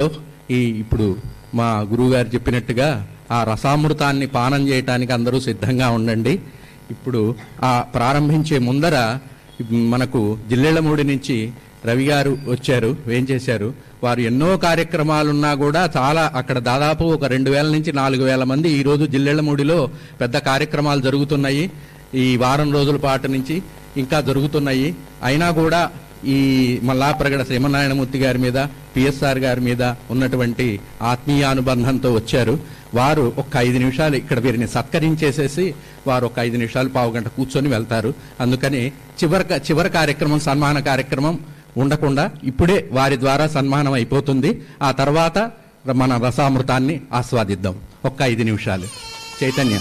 ఇప్పుడు మా గురువుగారు చెప్పినట్టుగా ఆ రసామృతాన్ని పానం చేయటానికి అందరూ సిద్ధంగా ఉండండి. ఇప్పుడు ఆ ప్రారంభించే ముందర మనకు జిల్లెళ్లమూడి నుంచి రవి గారు వచ్చారు, వేంచేశారు. వారు ఎన్నో కార్యక్రమాలున్నా కూడా చాలా అక్కడ దాదాపు ఒక 2000 నుంచి 4000 మంది ఈరోజు జిల్లెళ్లమూడిలో పెద్ద కార్యక్రమాలు జరుగుతున్నాయి. ఈ వారం రోజుల పాటు నుంచి ఇంకా జరుగుతున్నాయి. అయినా కూడా ఈ మల్లాప్రగడ శ్రీమన్నారాయణమూర్తి గారి మీద, పిఎస్ఆర్ గారి మీద ఉన్నటువంటి ఆత్మీయానుబంధంతో వచ్చారు. వారు ఒక 5 నిమిషాలు ఇక్కడ వీరిని సత్కరించేసేసి వారు ఒక 5 నిమిషాలు పావుగంట కూర్చొని వెళ్తారు. అందుకని చివరి కార్యక్రమం, సన్మాన కార్యక్రమం ఉండకుండా ఇప్పుడే వారి ద్వారా సన్మానం అయిపోతుంది. ఆ తర్వాత మన రసామృతాన్ని ఆస్వాదిద్దాం. ఒక్క 5 నిమిషాలు. చైతన్య.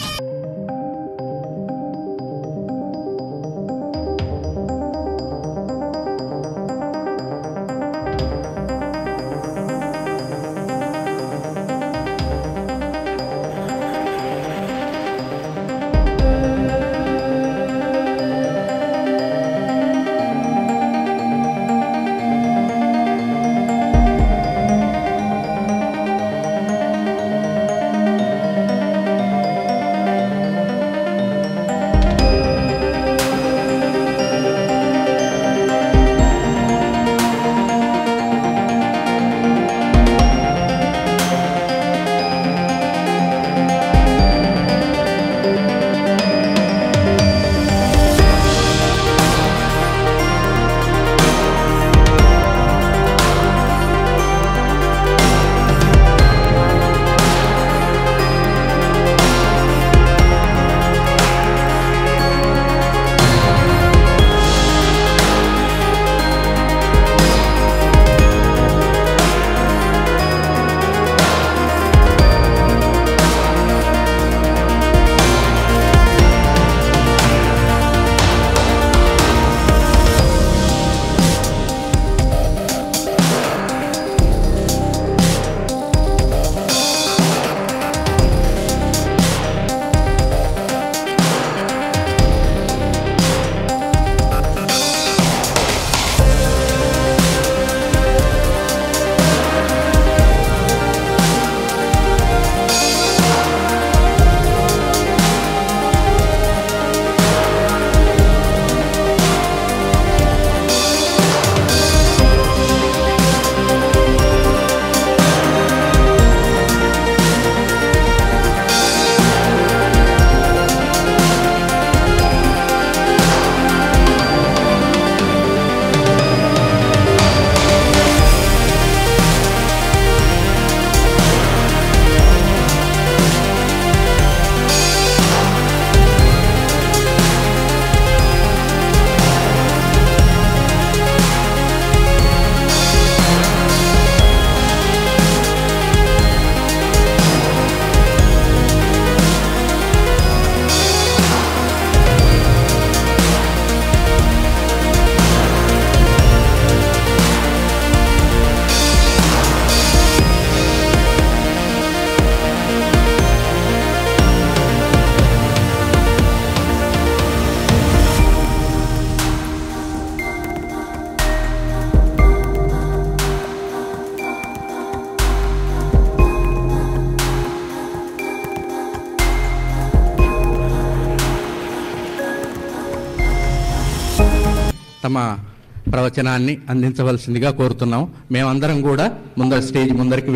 తమ ప్రవచనాన్ని అందించవలసిందిగా కోరుతున్నాం. మేమందరం కూడా స్టేజ్ ముందరికి